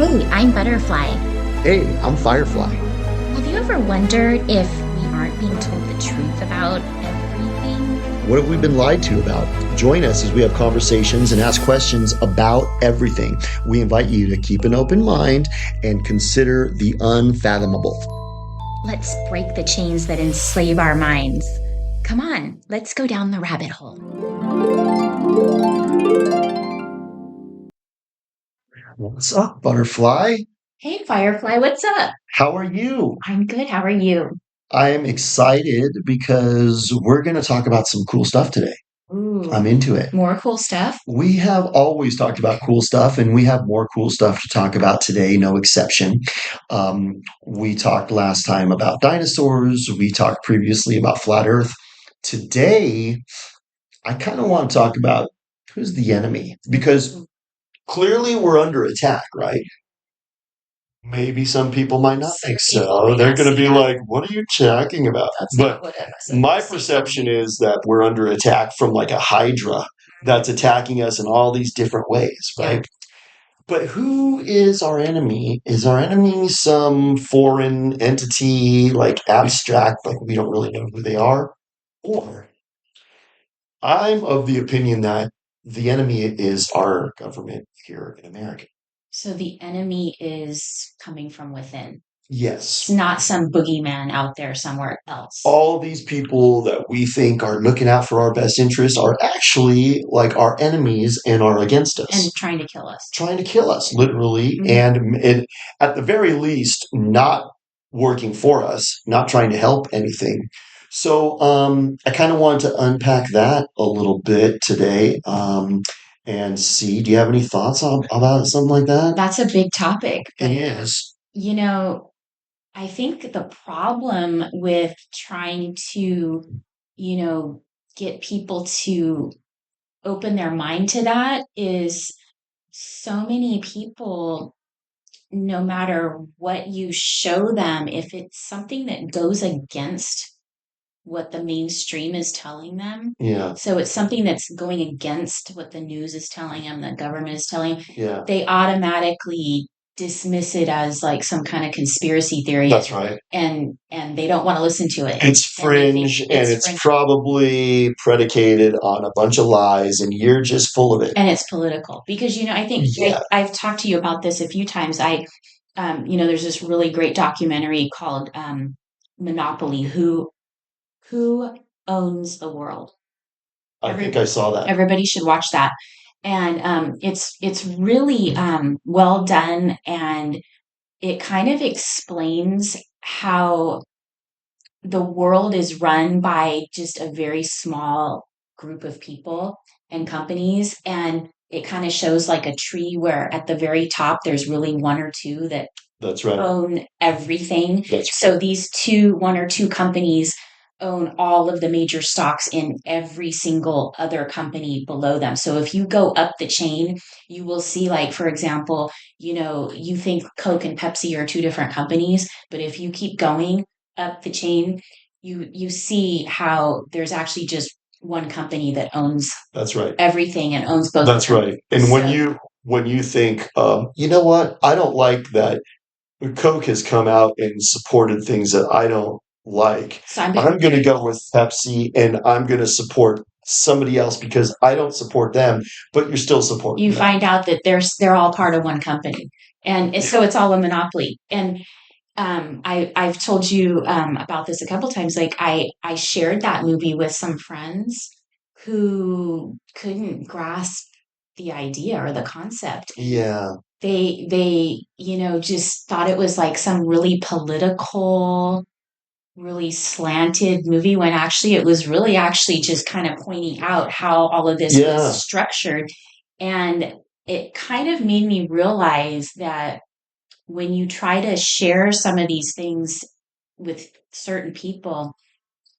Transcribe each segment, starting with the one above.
Hey, I'm Butterfly. Hey, I'm Firefly. Have you ever wondered if we aren't being told the truth about everything? What have we been lied to about? Join us as we have conversations and ask questions about everything. We invite you to keep an open mind and consider the unfathomable. Let's break the chains that enslave our minds. Come on, let's go down the rabbit hole. What's up, Butterfly? Hey, Firefly, what's up? How are you? I'm good. How are you? I am excited because we're going to talk about some cool stuff today. I'm Ooh, into it. more cool stuff? We have always talked about cool stuff, and we have more cool stuff to talk about today, no exception. We talked last time about dinosaurs. We talked previously about flat Earth. Today, I kind of want to talk about who's the enemy because clearly we're under attack, right? Maybe some people might not think Some people so. may They're not going to see be that. like, what are you talking about? That's not But what I my see. perception is that we're under attack from like a hydra that's attacking us in all these different ways, Yeah. right? But who is our enemy? Is our enemy some foreign entity, like abstract, like we don't really know who they are? Or I'm of the opinion that the enemy is our government here in America. So the enemy is coming from within. It's Yes. not some boogeyman out there somewhere else All these people that we think are looking out for our best interests are actually like our enemies and are against and us, trying to kill us. trying to kill us, literally, Mhm. and at the very least, not working for us, not trying to help anything. So I kind of wanted to unpack that a little bit today and see. Do you have any thoughts about something like that? That's a big topic, It but is. you know, I think the problem with trying to, you know, get people to open their mind to that is so many people, no matter what you show them, if it's something that goes against what the mainstream is telling them. Yeah, So it's something that's going against what the news is telling them, the government is telling them. yeah, They automatically dismiss it as like some kind of conspiracy theory that's right. and they don't want to listen to it. It's And they think fringe and it's it's fringe probably predicated on a bunch of lies and you're just full of it. and it's political because I think Yeah. I've talked to you about this a few times. There's this really great documentary called Monopoly. Who owns the world? I think I saw that. Everybody should watch that. And it's really well done, and it kind of explains how the world is run by just a very small group of people and companies, and it kind of shows like a tree where at the very top there's really one or two that That's right. own everything. That's So these one or two companies own all of the major stocks in every single other company below them. So if you go up the chain, you will see, like, for example, you think Coke and Pepsi are two different companies, but if you keep going up the chain, you see how there's actually just one company that owns that's right. everything and owns both of That's them. right. And when you think, you know what, I don't like that Coke has come out and supported things that I don't like. So I'm I'm going to go with Pepsi and I'm going to support somebody else because I don't support them, but you're still supporting you them. find out that they're all part of one company, and so it's all a monopoly. And I've told you about this a couple times. Like I shared that movie with some friends who couldn't grasp the idea or the concept. Yeah. They just thought it was like some really political, really slanted movie, when actually it was really actually just kind of pointing out how all of this Yeah. was structured. And it kind of made me realize that when you try to share some of these things with certain people,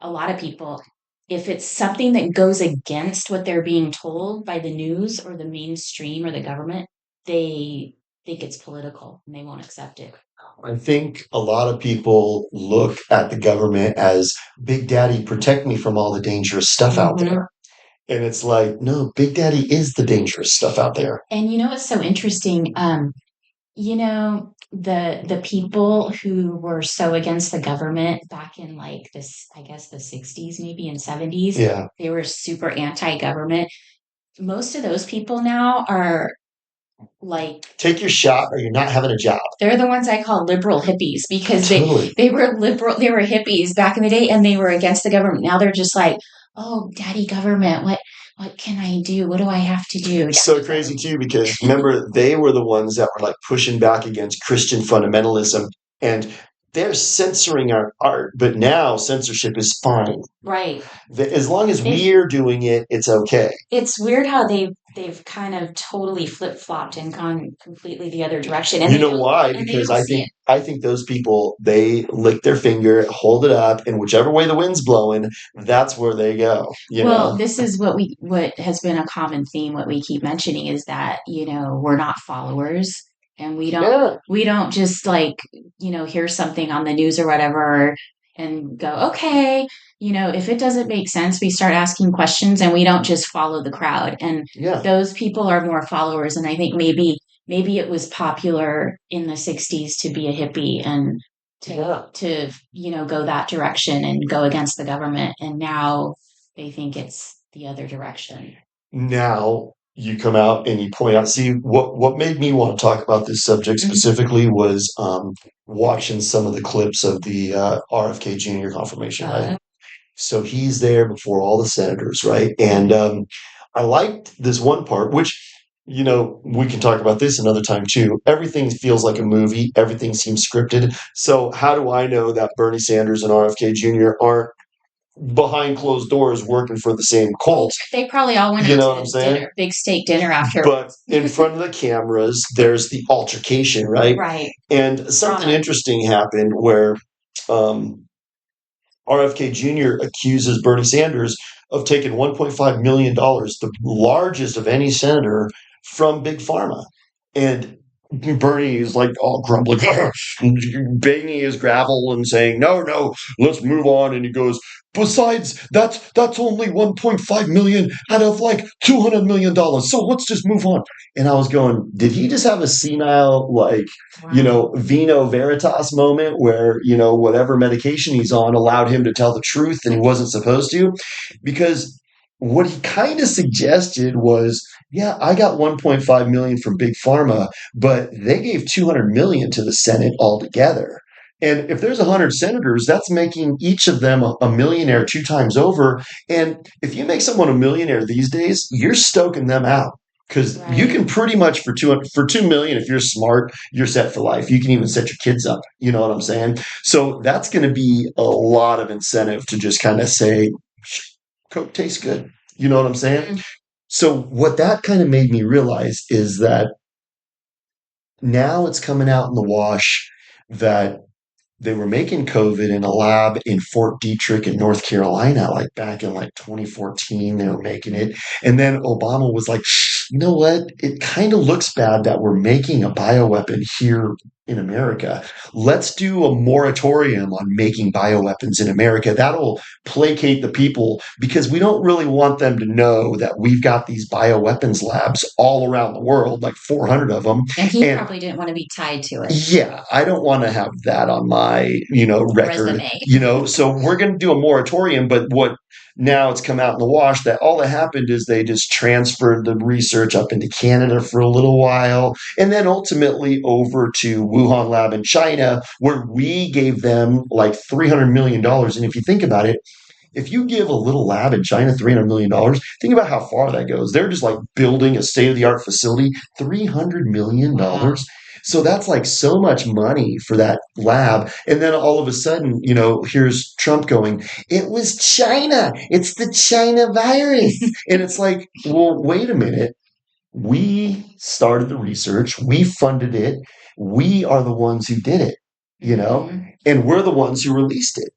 a lot of people, if it's something that goes against what they're being told by the news or the mainstream or the government, they think it's political and they won't accept it. I think a lot of people look at the government as Big Daddy, protect me from all the dangerous stuff out Mhm. there. And it's like, no, Big Daddy is the dangerous stuff out there. And it's so interesting. the people who were so against the government back in like this, I guess the 60s, maybe in 70s, Yeah. they were super anti-government. Most of those people now are like Take your shot or you're not having a job. they're the ones I call liberal hippies because they Totally. they were liberal, they were hippies back in the day and they were against the government. Now they're just like, oh, daddy government, what can I do? What do I have to do? So crazy too, because remember, they were the ones that were like pushing back against Christian fundamentalism and they're censoring our art, but now censorship is fine. Right. As long as They've we're doing it, it's okay. it's weird how they've kind of totally flip-flopped and gone completely the other direction and You they know don't why? and they Because don't I see think it. I think those people, they lick their finger, hold it up, and whichever way the wind's blowing, that's where they go. Well, this is what has been a common theme, what we keep mentioning is that, we're not followers and Yeah. we don't just like, hear something on the news or whatever and go, okay, if it doesn't make sense, we start asking questions and we don't just follow the crowd. And Yeah. those people are more followers. And I think maybe it was popular in the 60s to be a hippie and Yeah. to go that direction and go against the government and now they think it's the other direction. Now you come out and you point out, see, what made me want to talk about this subject Mhm. specifically was watching some of the clips of the RFK Jr. confirmation, right? uh, So he's there before all the senators, right? And I liked this one part, which, we can talk about this another time too. Everything feels like a movie, everything seems scripted. So, how do I know that Bernie Sanders and RFK Jr. aren't behind closed doors working for the same cult? they probably all went You out know what I'm to saying? dinner, big steak dinner But afterwards. in front of the cameras, there's the altercation, right? Right. And something Drama. interesting happened where um, RFK Jr. accuses Bernie Sanders of taking $1.5 million, the largest of any senator, from Big Pharma. And Bernie is like all grumbling, banging his gravel and saying, "No, no, let's move on." And he goes, "Besides, that's only 1.5 million out of like $200 million. So let's just move on." And I was going, did he just have a senile like Wow. vino veritas moment where, whatever medication he's on allowed him to tell the truth and he wasn't supposed to? Because what he kind of suggested was, yeah, I got 1.5 million from Big Pharma, but they gave 200 million to the Senate altogether. And if there's 100 senators, that's making each of them a millionaire two times over. And if you make someone a millionaire these days, you're stoking them out because you Right. can pretty much for 2 million, if you're smart, you're set for life. You can even set your kids up. You know what I'm saying? So that's going to be a lot of incentive to just kind of say, Coke tastes good. You know what I'm saying? Mhm. So what that kind of made me realize is that now it's coming out in the wash that they were making COVID in a lab in Fort Detrick in North Carolina, like back in like 2014, they were making it. And then Obama was like, you know what? It kind of looks bad that we're making a bioweapon here in America. Let's do a moratorium on making bioweapons in America. That'll placate the people because we don't really want them to know that we've got these bioweapons labs all around the world, like 400 of them. And he And probably didn't want to be tied to it. yeah, I don't want to have that on my, record, Resume. so we're going to do a moratorium, but what now it's come out in the wash that all that happened is they just transferred the research up into Canada for a little while and then ultimately over to Wuhan lab in China where we gave them like $300 million. And if you think about it, if you give a little lab in China $300 million, think about how far that goes. They're just like building a state of the art facility, $300 million. Wow. So that's like so much money for that lab. And then all of a sudden, here's Trump going, it was China. It's the China virus. And it's like, well, wait a minute. We started the research, we funded it, we are the ones who did it, Mhm. and we're the ones who released it.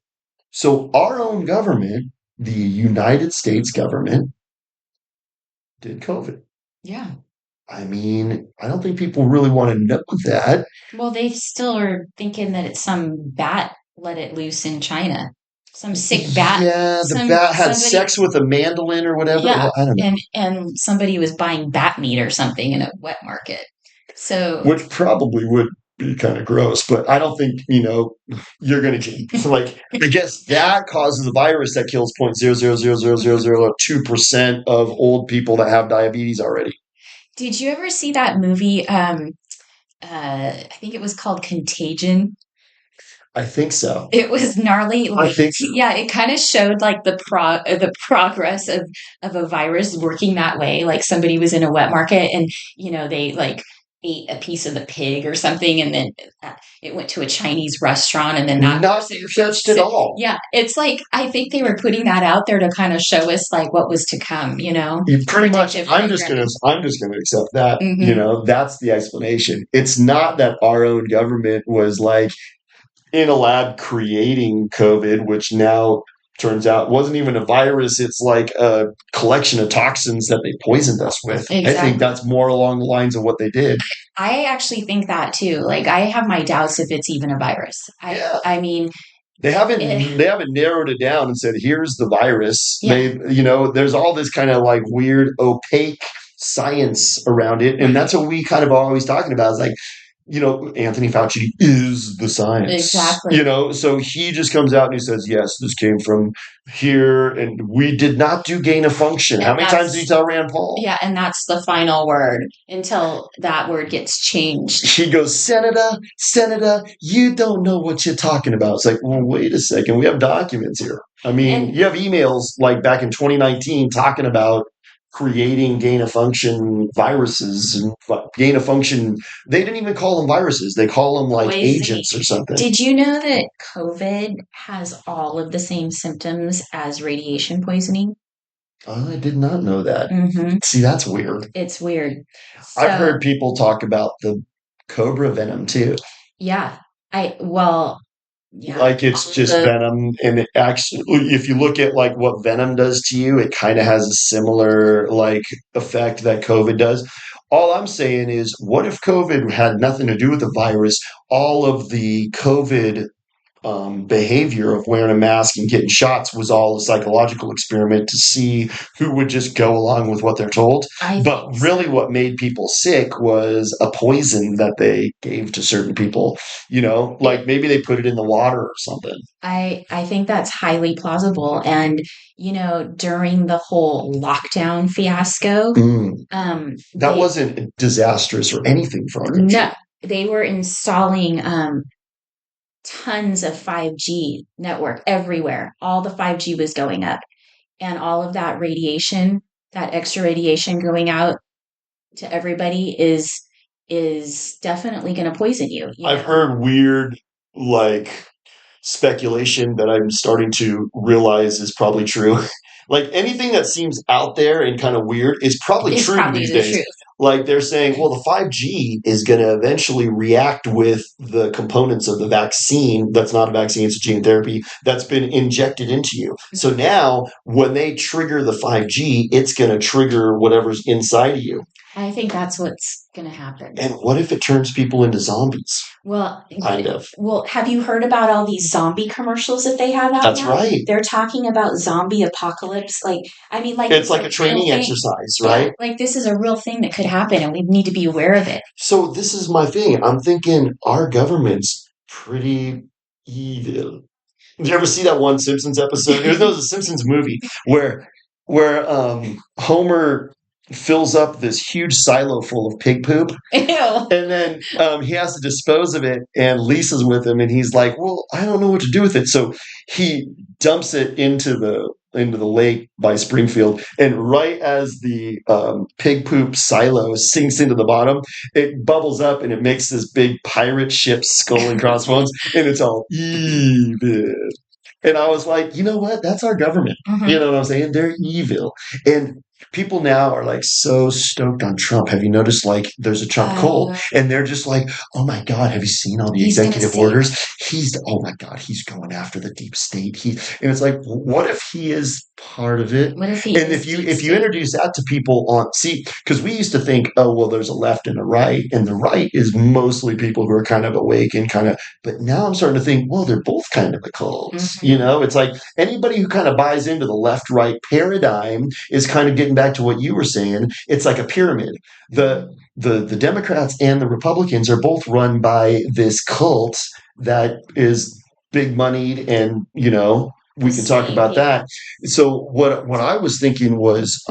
So our own government, the United States government, did COVID. Yeah. I mean, I don't think people really want to know that. Well, they still are thinking that it's some bat let it loose in China. Some sick bat. Yeah, the Some bat had somebody sex with a mandolin or whatever. yeah. Well, I don't know. And somebody was buying bat meat or something in a wet market. So which probably would be kind of gross, but I don't think, you're going to get, like, I guess that causes a virus that kills 0.0000002% of old people that have diabetes already. did you ever see that movie? I think it was called Contagion. I think so. It was gnarly. I Like, think so. yeah, it kind of showed like the progress of a virus working that way. Like somebody was in a wet market, and they like ate a piece of the pig or something, and then it went to a Chinese restaurant, and then that Not person got judged at sick. all. Yeah, it's like I think they were putting that out there to kind of show us like what was to come. Pretty much, Predictive I'm programming. just gonna accept that. Hmm. That's the explanation. It's not that our own government was like in a lab creating COVID, which now turns out wasn't even a virus. It's like a collection of toxins that they poisoned us with. I think Exactly. that's more along the lines of what they did. I actually think that too. Like I have my doubts if it's even a virus. I Yeah. I mean, They it, haven't narrowed it down and said, here's the virus. yeah, There's all this kind of like weird opaque science around it. And that's right. what we kind of always talking about. Is like, Anthony Fauci is the science, Exactly. so he just comes out and he says, yes, this came from here. And we did not do gain of function. How And many times did he that's tell Rand Paul? yeah, and that's the final word until that word gets changed. He goes, Senator, you don't know what you're talking about. It's like, well, wait a second. We have documents here. I mean, And you have emails like back in 2019 talking about creating gain of function viruses and gain of function. They didn't even call them viruses. They call them like poisoning. agents or something. Did you know that COVID has all of the same symptoms as radiation poisoning? I did not know that. Hmm. See, that's weird. It's weird. I've So, heard people talk about the cobra venom too. yeah, well, yeah, Like it's all of just the venom, and it actually, if you look at like what venom does to you, it kind of has a similar like effect that COVID does. All I'm saying is, what if COVID had nothing to do with the virus? All of the COVID behavior of wearing a mask and getting shots was all a psychological experiment to see who would just go along with what they're told. I But think really, so. what made people sick was a poison that they gave to certain people. Like It maybe they put it in the water or something. I think that's highly plausible. And, during the whole lockdown fiasco, Mm. That they wasn't disastrous or anything for our country. no, they were installing tons of 5G network everywhere. All the 5G was going up, and all of that radiation, that extra radiation going out to everybody is definitely going to poison you, I've heard weird, like, speculation that I'm starting to realize is probably true. Like anything that seems out there and kind of weird is probably It's true probably these the days. truth. Like they're saying, well, the 5G is going to eventually react with the components of the vaccine. That's not a vaccine, it's a gene therapy that's been injected into you. So now when they trigger the 5G, it's going to trigger whatever's inside of you. I think that's what's going to happen. And what if it turns people into zombies? Well, Kind of. have you heard about all these zombie commercials that they have out That's now? right. They're talking about zombie apocalypse. Like, I mean, like It's it's like a a real training thing. exercise, Yeah, right? like this is a real thing that could happen, and we need to be aware of it. So this is my thing. I'm thinking our government's pretty evil. Did you ever see that one Simpsons episode? It was a Simpsons movie where Homer fills up this huge silo full of pig poop, Ew. and then he has to dispose of it, and Lisa's with him, and he's like, well, I don't know what to do with it. So he dumps it into the lake by Springfield, and right as the pig poop silo sinks into the bottom, it bubbles up and it makes this big pirate ship skull and crossbones, and it's all evil. And I was like, you know what? That's our government. You Hmm. know what I'm saying? They're evil. And people now are like so stoked on Trump. Have you noticed like there's a Trump cult Uh, and they're just like, oh my God, have you seen all the he's gonna executive save orders? us. Oh my God, he's going after the deep state. And it's like, what if he is part of it? What if he And is deep if you state? introduce that to people because we used to think, oh, well, there's a left and a right, and the right is mostly people who are kind of awake and kind of, but now I'm starting to think, well, they're both kind of a cult. Hmm. It's like anybody who kind of buys into the left right paradigm is kind of getting getting back to what you were saying, it's like a pyramid. The Democrats and the Republicans are both run by this cult that is big moneyed, and we can talk Same, about yeah. that. So what I was thinking was,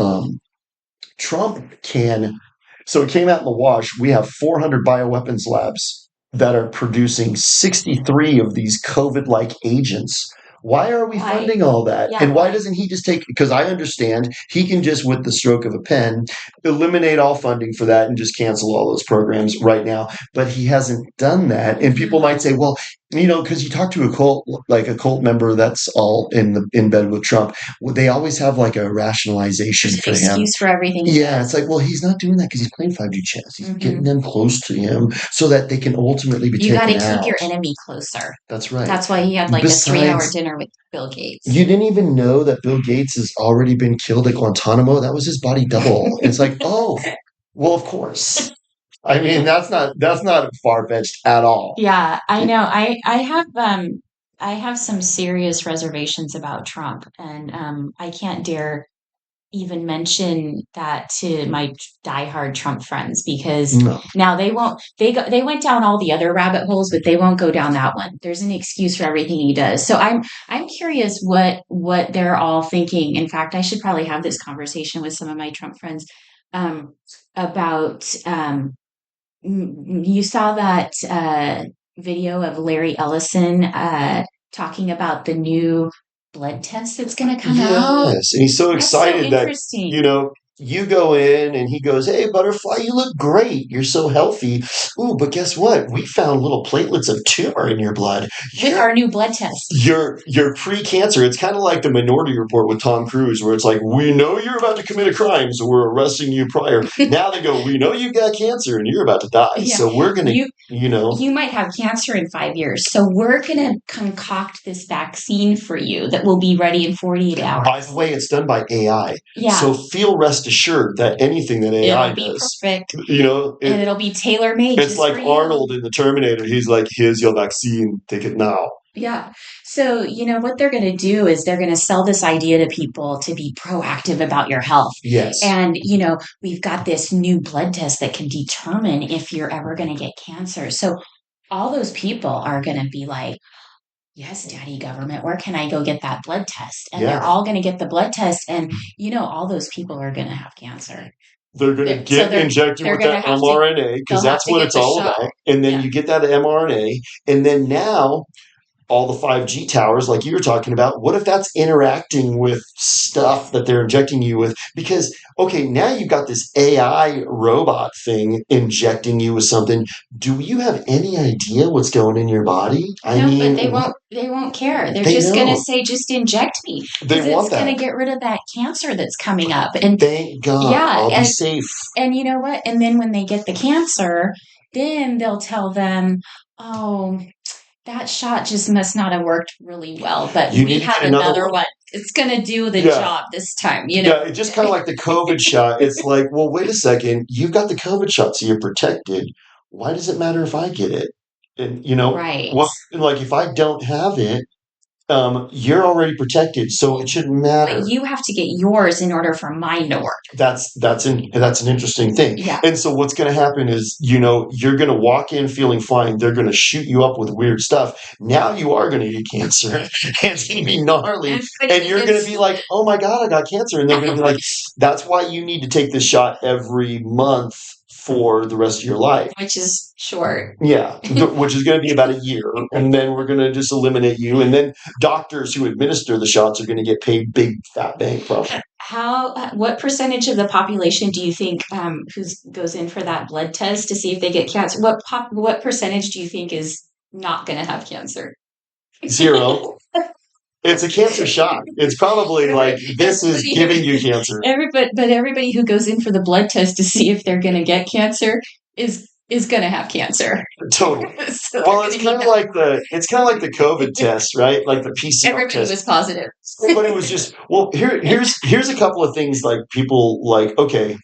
Trump can. So it came out in the wash. We have 400 bioweapons labs that are producing 63 of these COVID like agents. Why are we Why? funding all that? Yeah, And why why? doesn't he just take? Because I understand he can just, with the stroke of a pen, eliminate all funding for that and just cancel all those programs right now. But he hasn't done that. And people Mhm. might say, well, because you talk to a cult, like a cult member that's all in bed with Trump, they always have like a rationalization There's an for him. excuse for everything he Yeah, it's does. like, well, he's not doing that because he's playing 5G chess. He's getting Hmm. them close to him so that they can ultimately be You got taken to keep out. your enemy closer. That's right. That's why he had like a 3 hour Besides, dinner with Bill Gates. you didn't even know that Bill Gates has already been killed at Guantanamo. That was his body double. It's like, oh, well, of course. I mean, that's not far fetched at all. Yeah, I know. I have some serious reservations about Trump, and I can't dare even mention that to my diehard Trump friends because No. now they went down all the other rabbit holes, but they won't go down that one. There's an excuse for everything he does. So I'm curious what they're all thinking. In fact, I should probably have this conversation with some of my Trump friends um, about you saw that video of Larry Ellison talking about the new blood test that's going to come out. Yes, and he's so That's so excited that, you interesting. know, you go in and he goes, "Hey, butterfly, you look great. You're so healthy. Ooh, but guess what? We found little platelets of tumor in your blood. With You're our new blood test. you're pre-cancer." It's kind of like the Minority Report with Tom Cruise, where it's like, "We know you're about to commit a crime, so we're arresting you prior." Now they go, "We know you got cancer and you're about to die, Yeah, so we're gonna, you you know." you might have cancer in 5 years, so we're going to concoct this vaccine for you that will be ready in 48 By the hours. way, it's done by AI. So Yeah, feel rest assured that anything that AI it'll be does, perfect it, and it'll be tailor made it's just like for you. Arnold in the Terminator. He's like, "Here's your vaccine. Take it now." Yeah. So, what they're going to do is they're going to sell this idea to people to be proactive about your health. Yes. And, we've got this new blood test that can determine if you're ever going to get cancer. So, all those people are going to be like, yes, daddy government, where can I go get that blood test? And they're Yeah. all going to get the blood test. And, all those people are going to have cancer. They're going to So, get injected they're with going to that have to, mRNA because they'll have that's to what get it's the all shot. about. And then Yeah. you get that mRNA. And then now all the 5G towers, like you were talking about, what if that's interacting with stuff that they're injecting you with? Because, okay, now you've got this AI robot thing injecting you with something. Do you have any idea what's going in your body? I No, but mean, they won't care. They're they just going to don't. say just inject me They because it's want going to that. get rid of that cancer that's coming up. And Thank God. yeah, I'll be and safe. and you know what? And then when they get the cancer, then they'll tell them, "Oh, that shot just must not have worked really well, but You we need to have get another another one. one. It's going to do the Yeah. job this time, Yeah, it's just kind of like the COVID shot. It's like, well, wait a second. You've got the COVID shot, so you're protected. Why does it matter if I get it? And Right. well, like if I don't have it, you're already protected, so it shouldn't But matter. you have to get yours in order for mine to work. That's an interesting thing. Yeah. And so what's going to happen is, you're going to walk in feeling fine. They're going to shoot you up with weird stuff. Now you are going to get cancer, and it's going to be gnarly. And Everybody you're going to gets be like, "Oh my god, I got cancer," and they're going to be like, "That's why you need to take this shot every month for the rest of your life." which is short. Yeah, which is going to be about a year, and then we're going to just eliminate you, and then doctors who administer the shots are going to get paid big fat bank probably. What percentage of the population do you think who goes in for that blood test to see if they get cancer? What percentage do you think is not going to have cancer? Zero. It's a cancer shot. It's probably like, this is giving you cancer. Everybody who goes in for the blood test to see if they're going to get cancer is going to have cancer. Totally. So they're Well, going to need that. it's kind of like the COVID test, right? Like the PCR Everybody test. was positive. But it was just, well, here's a couple of things, like people like, okay,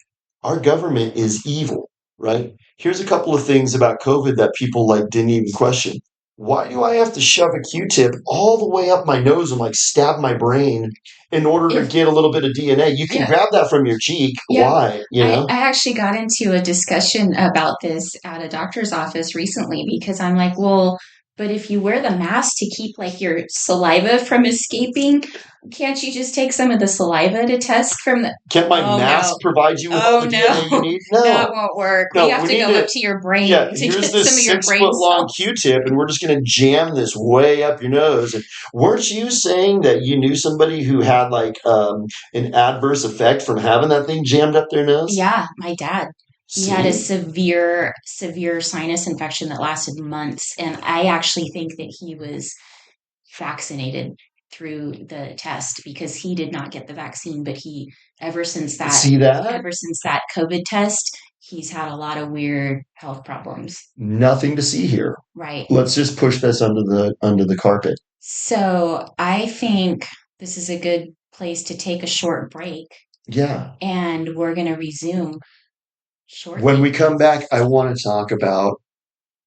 our government is evil, right? Here's a couple of things about COVID that people like didn't even question. why do I have to shove a Q-tip all the way up my nose and like stab my brain in order to If get a little bit of DNA? You can Yeah, grab that from your cheek. yeah. Why? I actually got into a discussion about this at a doctor's office recently because I'm like, well, but if you wear the mask to keep like your saliva from escaping, can't you just take some of the saliva to test from the Can my Oh mask no. provide you with all Oh the no. DNA you need? No, it No. won't work. We No, have we to need go up to, to your yeah, brain to here's get some this of your 6 foot brain long cells. Q-tip, and we're just going to jam this way up your nose. And weren't you saying that you knew somebody who had like an adverse effect from having that thing jammed up their nose? Yeah, my dad. He had a See? severe sinus infection that lasted months. And I actually think that he was vaccinated through the test because he did not get the vaccine, but he, ever since that, See that? ever since that COVID test, he's had a lot of weird health problems. Nothing to see here. Right. Let's just push this under the carpet. So I think this is a good place to take a short break Yeah. and we're going to resume When we shortly. come back, I want to talk about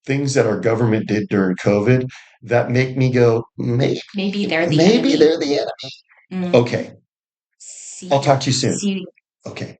things that our government did during COVID that make me go, maybe, Maybe they're the maybe enemy. they're the enemy. Mm. Okay. See I'll ya. talk to you soon. See Okay.